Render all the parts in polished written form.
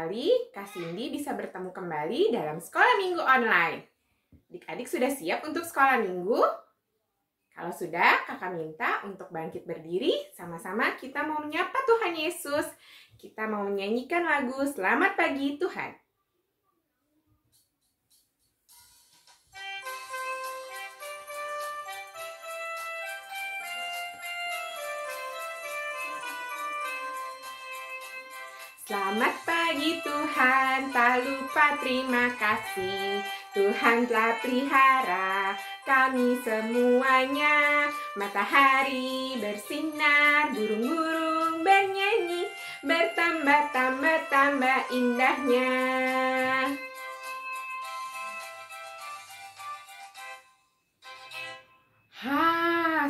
sekali Kak Cindy bisa bertemu kembali dalam Sekolah Minggu Online. Adik-adik sudah siap untuk sekolah minggu? Kalau sudah, kakak minta untuk bangkit berdiri. Sama-sama kita mau menyapa Tuhan Yesus. Kita mau menyanyikan lagu Selamat Pagi Tuhan. Selamat pagi Tuhan, tak lupa terima kasih. Tuhan telah pelihara kami semuanya. Matahari bersinar, burung-burung bernyanyi, bertambah indahnya.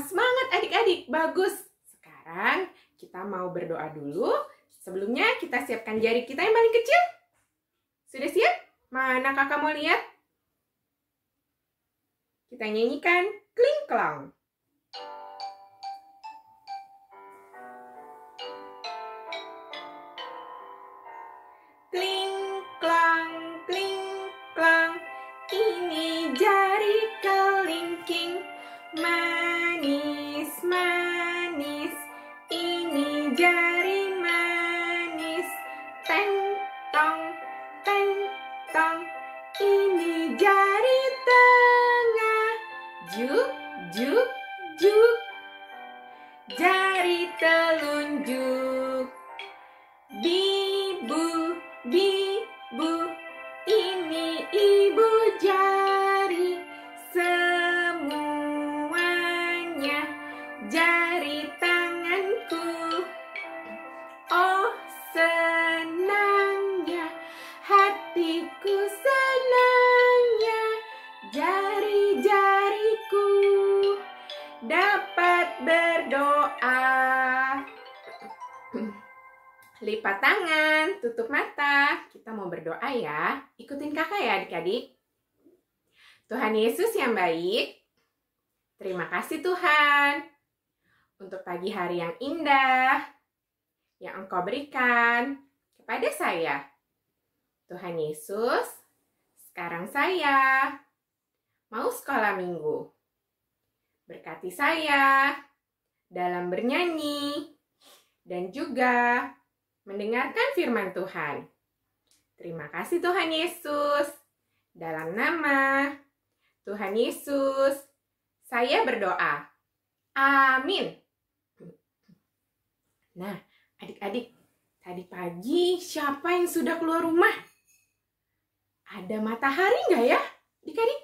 Semangat adik-adik, bagus. Sekarang kita mau berdoa dulu. Sebelumnya kita siapkan jari kita yang paling kecil. Sudah siap? Mana kakak mau lihat? Kita nyanyikan Kling Klong. Kling klong, ini jari kelingking. Manis, manis, ini jari manis. Teng tong, ini jari tengah. Juk, jari telunjuk. Bibu, ini ibu jari. Semuanya jari tanganku. Oh, senangnya hatiku, senangnya jari-jariku dapat berdoa. Lipat tangan, tutup mata. Kita mau berdoa ya. Ikutin kakak ya adik-adik. Tuhan Yesus yang baik, terima kasih Tuhan untuk pagi hari yang indah yang Engkau berikan kepada saya. Tuhan Yesus, sekarang saya mau sekolah minggu. Berkati saya dalam bernyanyi dan juga mendengarkan firman Tuhan. Terima kasih Tuhan Yesus. Dalam nama Tuhan Yesus, saya berdoa. Amin. Nah, adik-adik, tadi pagi siapa yang sudah keluar rumah? Ada matahari nggak ya, adik-adik?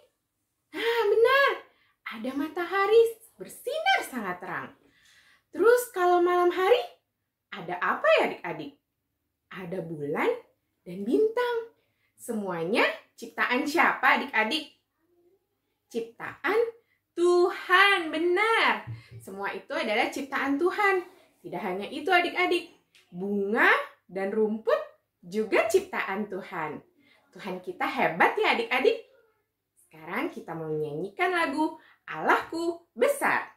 Nah, benar. Ada matahari bersinar sangat terang. Terus kalau malam hari, ada apa ya adik-adik? Ada bulan dan bintang. Semuanya ciptaan siapa adik-adik? Ciptaan Tuhan, benar. Semua itu adalah ciptaan Tuhan. Tidak hanya itu adik-adik, bunga dan rumput juga ciptaan Tuhan. Tuhan kita hebat ya adik-adik. Sekarang kita mau menyanyikan lagu Allahku Besar.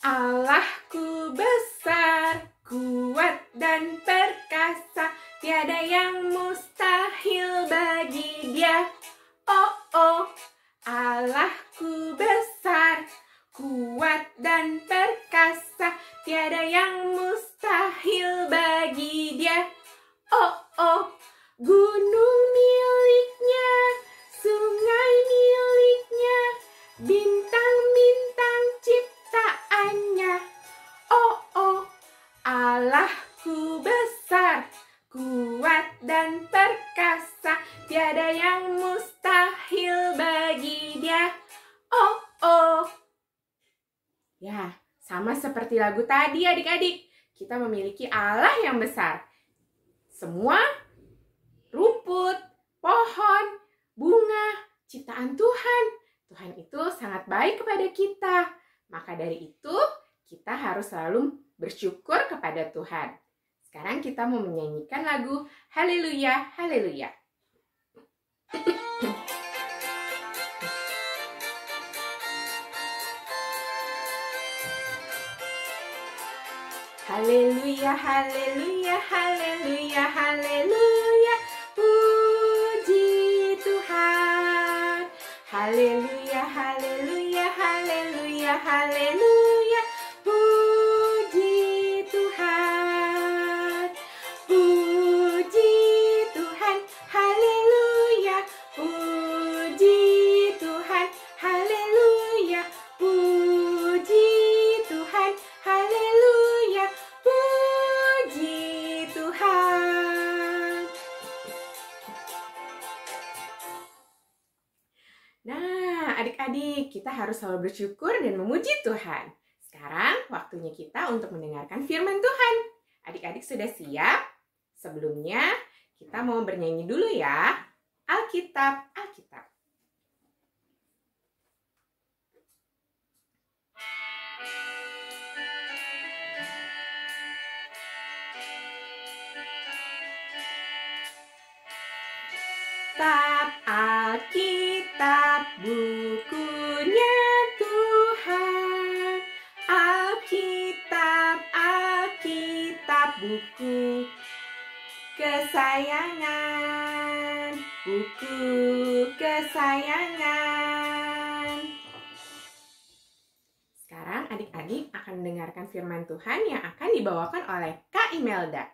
Allahku besar, kuat dan perkasa, tiada yang mustahil bagi Dia. Oh, Allahku besar, kuat dan perkasa, tiada yang mustahil bagi Dia. Oh, gunung miliknya, sungai miliknya, bintang-bintang ciptaannya. Oh, Allahku besar, kuat dan perkasa, tiada yang mustahil bagi Dia. Oh. Ya, sama seperti lagu tadi adik-adik. Kita memiliki Allah yang besar. Semua rumput, pohon, bunga, ciptaan Tuhan. Tuhan itu sangat baik kepada kita. Maka dari itu, kita harus selalu bersyukur kepada Tuhan. Sekarang kita mau menyanyikan lagu Haleluya, Haleluya. Haleluya, haleluya, haleluya, haleluya. Puji Tuhan. Haleluya, haleluya, haleluya, haleluya. Puji Tuhan. Puji Tuhan. Haleluya. Puji Tuhan. Haleluya. Puji Tuhan. Haleluya. Puji Tuhan. Nah, adik-adik, kita harus selalu bersyukur dan memuji Tuhan. Sekarang waktunya kita untuk mendengarkan firman Tuhan. Adik-adik sudah siap? Sebelumnya, kita mau bernyanyi dulu ya. Alkitab, Alkitab. Alkitab, bukunya Tuhan. Alkitab, Alkitab, buku kesayangan. Buku kesayangan. Sekarang adik-adik akan mendengarkan firman Tuhan yang akan dibawakan oleh Kak Imelda.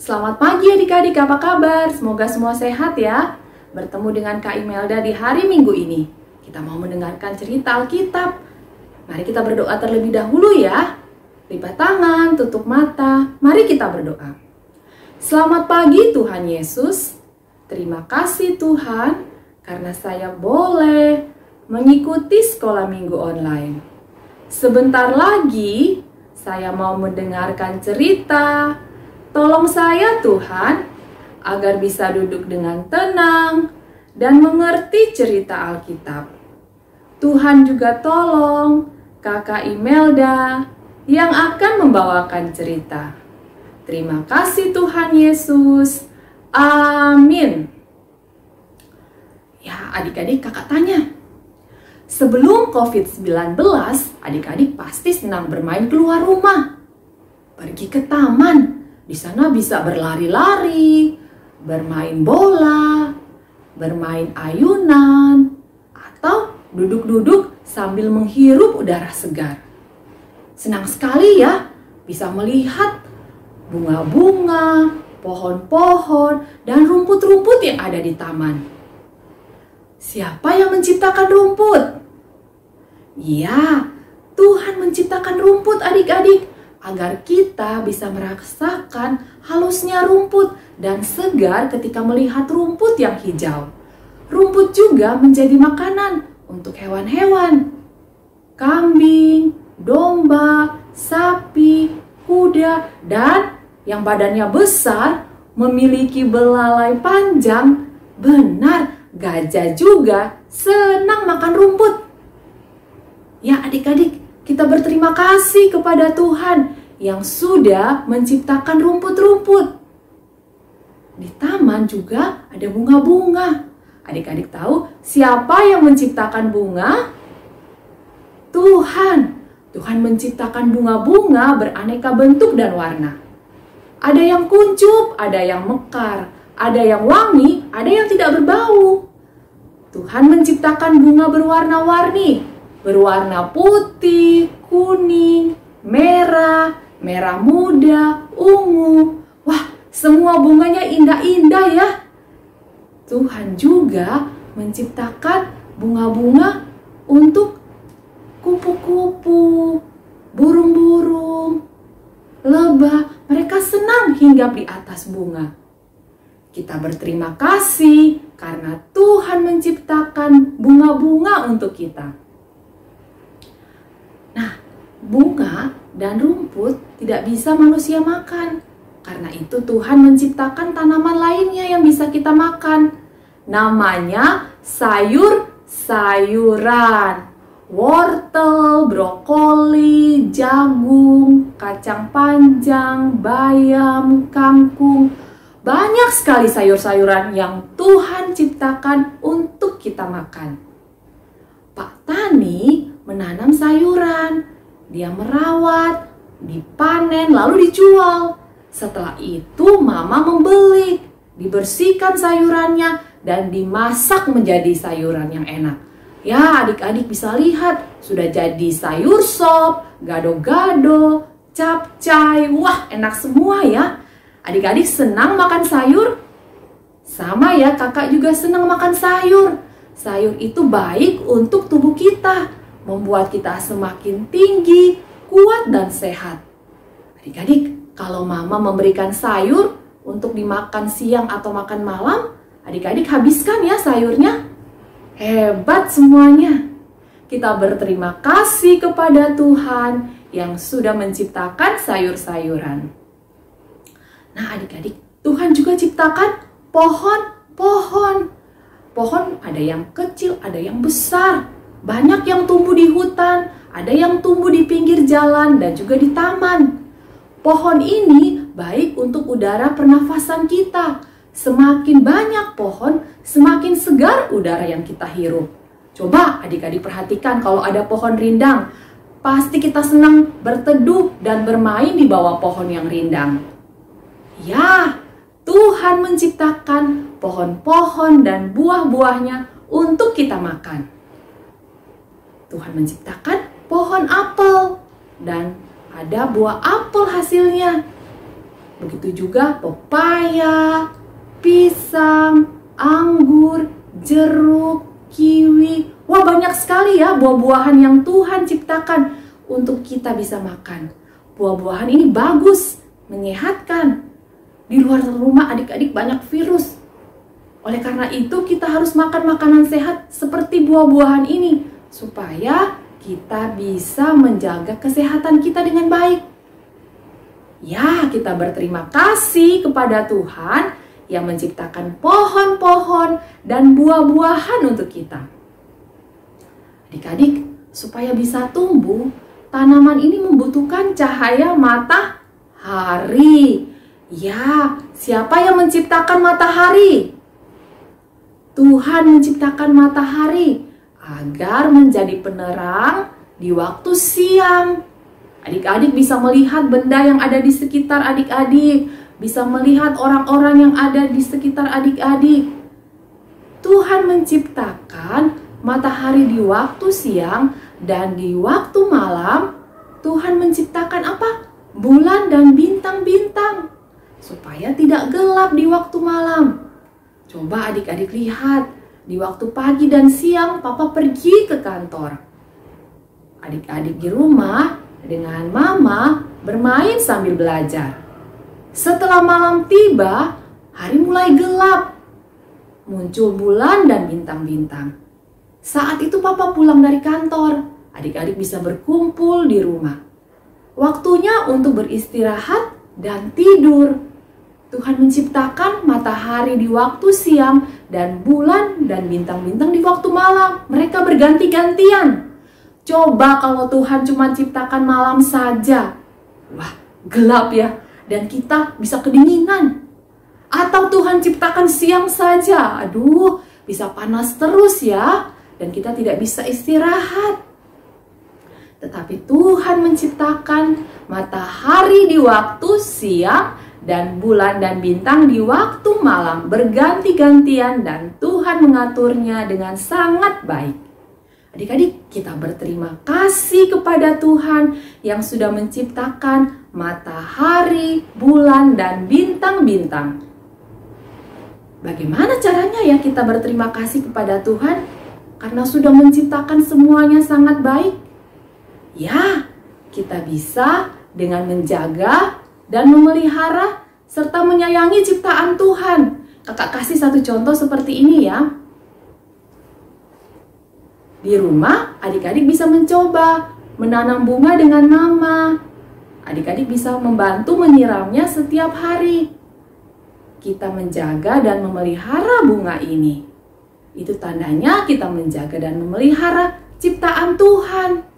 Selamat pagi adik-adik, apa kabar? Semoga semua sehat ya. Bertemu dengan Kak Imelda di hari Minggu ini. Kita mau mendengarkan cerita Alkitab. Mari kita berdoa terlebih dahulu ya. Lipat tangan, tutup mata. Mari kita berdoa. Selamat pagi Tuhan Yesus. Terima kasih Tuhan karena saya boleh mengikuti sekolah minggu online. Sebentar lagi saya mau mendengarkan cerita. Tolong saya Tuhan, agar bisa duduk dengan tenang dan mengerti cerita Alkitab. Tuhan juga tolong Kakak Imelda yang akan membawakan cerita. Terima kasih Tuhan Yesus. Amin. Ya adik-adik, kakak tanya. Sebelum COVID-19, adik-adik pasti senang bermain keluar rumah. Pergi ke taman. Di sana bisa berlari-lari, bermain bola, bermain ayunan, atau duduk-duduk sambil menghirup udara segar. Senang sekali ya bisa melihat bunga-bunga, pohon-pohon, dan rumput-rumput yang ada di taman. Siapa yang menciptakan rumput? Ya, Tuhan menciptakan rumput adik-adik, agar kita bisa merasakan halusnya rumput dan segar ketika melihat rumput yang hijau. Rumput juga menjadi makanan untuk hewan-hewan. Kambing, domba, sapi, kuda, dan yang badannya besar memiliki belalai panjang. Benar, gajah juga senang makan rumput. Ya adik-adik, kita berterima kasih kepada Tuhan yang sudah menciptakan rumput-rumput. Di taman juga ada bunga-bunga. Adik-adik tahu siapa yang menciptakan bunga? Tuhan. Tuhan menciptakan bunga-bunga beraneka bentuk dan warna. Ada yang kuncup, ada yang mekar, ada yang wangi, ada yang tidak berbau. Tuhan menciptakan bunga berwarna-warni, berwarna putih, kuning, merah, merah muda, ungu. Wah, semua bunganya indah-indah ya. Tuhan juga menciptakan bunga-bunga untuk kupu-kupu, burung-burung, lebah. Mereka senang hinggap di atas bunga. Kita berterima kasih karena Tuhan menciptakan bunga-bunga untuk kita. Nah, bunga dan rumput tidak bisa manusia makan. Karena itu Tuhan menciptakan tanaman lainnya yang bisa kita makan. Namanya sayur-sayuran. Wortel, brokoli, jagung, kacang panjang, bayam, kangkung. Banyak sekali sayur-sayuran yang Tuhan ciptakan untuk kita makan. Pak Tani menanam sayuran, dia merawat, dipanen lalu dijual. Setelah itu Mama membeli, dibersihkan sayurannya dan dimasak menjadi sayuran yang enak. Ya, adik-adik bisa lihat, sudah jadi sayur sop, gado-gado, capcay. Wah, enak semua ya. Adik-adik senang makan sayur? Sama ya, kakak juga senang makan sayur. Sayur itu baik untuk tubuh kita, membuat kita semakin tinggi, kuat dan sehat. Adik-adik, kalau Mama memberikan sayur untuk dimakan siang atau makan malam, adik-adik habiskan ya sayurnya. Hebat semuanya. Kita berterima kasih kepada Tuhan yang sudah menciptakan sayur-sayuran. Nah adik-adik, Tuhan juga ciptakan pohon-pohon. Pohon ada yang kecil, ada yang besar. Banyak yang tumbuh di hutan, ada yang tumbuh di pinggir jalan dan juga di taman. Pohon ini baik untuk udara pernafasan kita. Semakin banyak pohon, semakin segar udara yang kita hirup. Coba adik-adik perhatikan kalau ada pohon rindang. Pasti kita senang berteduh dan bermain di bawah pohon yang rindang. Ya, Tuhan menciptakan pohon-pohon dan buah-buahnya untuk kita makan. Tuhan menciptakan pohon apel dan ada buah apel hasilnya. Begitu juga pepaya, pisang, anggur, jeruk, kiwi. Wah, banyak sekali ya buah-buahan yang Tuhan ciptakan untuk kita bisa makan. Buah-buahan ini bagus, menyehatkan. Di luar rumah adik-adik banyak virus. Oleh karena itu kita harus makan makanan sehat seperti buah-buahan ini supaya kita bisa menjaga kesehatan kita dengan baik. Ya, kita berterima kasih kepada Tuhan yang menciptakan pohon-pohon dan buah-buahan untuk kita. Adik-adik, supaya bisa tumbuh, tanaman ini membutuhkan cahaya matahari. Ya, siapa yang menciptakan matahari? Tuhan menciptakan matahari agar menjadi penerang di waktu siang. Adik-adik bisa melihat benda yang ada di sekitar adik-adik, bisa melihat orang-orang yang ada di sekitar adik-adik. Tuhan menciptakan matahari di waktu siang dan di waktu malam. Tuhan menciptakan apa? Bulan dan bintang-bintang supaya tidak gelap di waktu malam. Coba adik-adik lihat, di waktu pagi dan siang Papa pergi ke kantor. Adik-adik di rumah dengan Mama bermain sambil belajar. Setelah malam tiba, hari mulai gelap. Muncul bulan dan bintang-bintang. Saat itu Papa pulang dari kantor. Adik-adik bisa berkumpul di rumah. Waktunya untuk beristirahat dan tidur. Tuhan menciptakan matahari di waktu siang dan bulan dan bintang-bintang di waktu malam. Mereka berganti-gantian. Coba kalau Tuhan cuma ciptakan malam saja. Wah, gelap ya. Dan kita bisa kedinginan. Atau Tuhan ciptakan siang saja. Aduh, bisa panas terus ya. Dan kita tidak bisa istirahat. Tetapi Tuhan menciptakan matahari di waktu siang dan bulan dan bintang di waktu malam berganti-gantian dan Tuhan mengaturnya dengan sangat baik. Adik-adik, kita berterima kasih kepada Tuhan yang sudah menciptakan matahari, bulan, dan bintang-bintang. Bagaimana caranya ya kita berterima kasih kepada Tuhan? Karena sudah menciptakan semuanya sangat baik. Ya, kita bisa dengan menjaga dan memelihara serta menyayangi ciptaan Tuhan. Kakak kasih satu contoh seperti ini ya. Di rumah, adik-adik bisa mencoba menanam bunga dengan Mama. Adik-adik bisa membantu menyiramnya setiap hari. Kita menjaga dan memelihara bunga ini. Itu tandanya kita menjaga dan memelihara ciptaan Tuhan.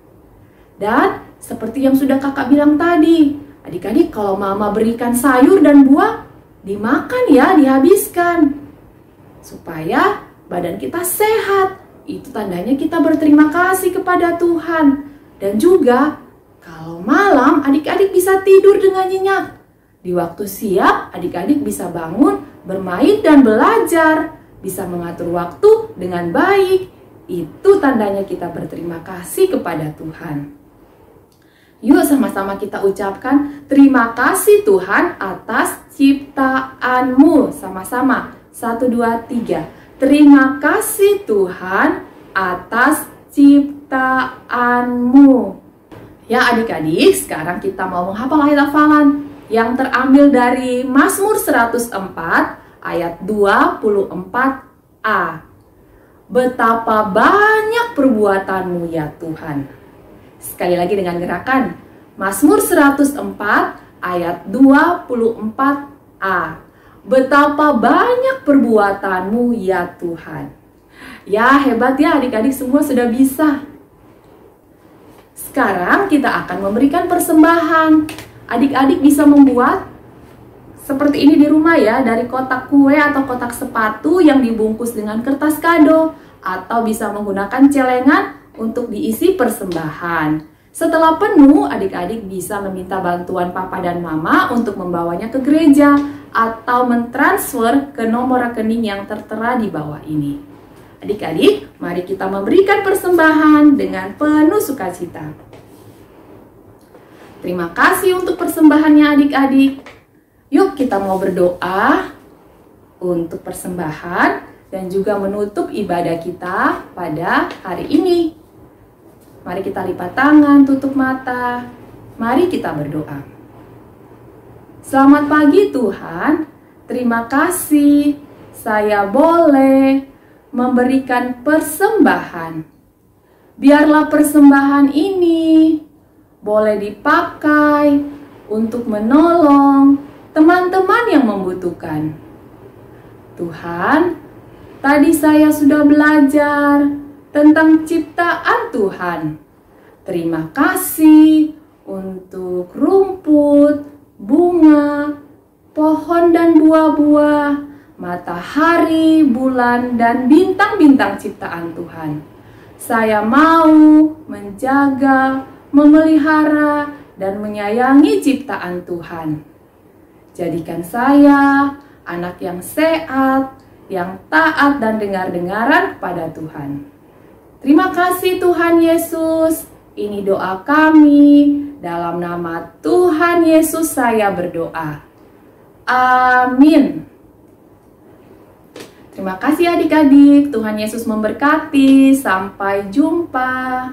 Dan seperti yang sudah kakak bilang tadi, adik-adik kalau Mama berikan sayur dan buah, dimakan ya, dihabiskan. supaya badan kita sehat. Itu tandanya kita berterima kasih kepada Tuhan. Dan juga kalau malam adik-adik bisa tidur dengan nyenyak. Di waktu siang adik-adik bisa bangun, bermain dan belajar. Bisa mengatur waktu dengan baik. Itu tandanya kita berterima kasih kepada Tuhan. Yuk sama-sama kita ucapkan terima kasih Tuhan atas ciptaanmu. Sama-sama. 1, 2, 3. Terima kasih Tuhan atas ciptaanmu. Ya adik-adik, sekarang kita mau menghafal ayat hafalan yang terambil dari Mazmur 104 ayat 24a. Betapa banyak perbuatanmu ya Tuhan. Sekali lagi dengan gerakan. Mazmur 104 ayat 24a. Betapa banyak perbuatanmu ya Tuhan. Ya hebat ya adik-adik semua sudah bisa. Sekarang kita akan memberikan persembahan. Adik-adik bisa membuat seperti ini di rumah ya. Dari kotak kue atau kotak sepatu yang dibungkus dengan kertas kado. Atau bisa menggunakan celengan untuk diisi persembahan. Setelah penuh, adik-adik bisa meminta bantuan papa dan mama untuk membawanya ke gereja atau mentransfer ke nomor rekening yang tertera di bawah ini. Adik-adik, mari kita memberikan persembahan dengan penuh sukacita. Terima kasih untuk persembahannya adik-adik. Yuk kita mau berdoa untuk persembahan dan juga menutup ibadah kita pada hari ini. Mari kita lipat tangan, tutup mata. Mari kita berdoa. Selamat pagi Tuhan. Terima kasih saya boleh memberikan persembahan. Biarlah persembahan ini boleh dipakai untuk menolong teman-teman yang membutuhkan. Tuhan, tadi saya sudah belajar tentang ciptaan Tuhan. Terima kasih untuk rumput, bunga, pohon dan buah-buah, matahari, bulan, dan bintang-bintang ciptaan Tuhan. Saya mau menjaga, memelihara, dan menyayangi ciptaan Tuhan. Jadikan saya anak yang sehat, yang taat dan dengar-dengaran kepada Tuhan. Terima kasih Tuhan Yesus. Ini doa kami. Dalam nama Tuhan Yesus saya berdoa. Amin. Terima kasih adik-adik. Tuhan Yesus memberkati. Sampai jumpa.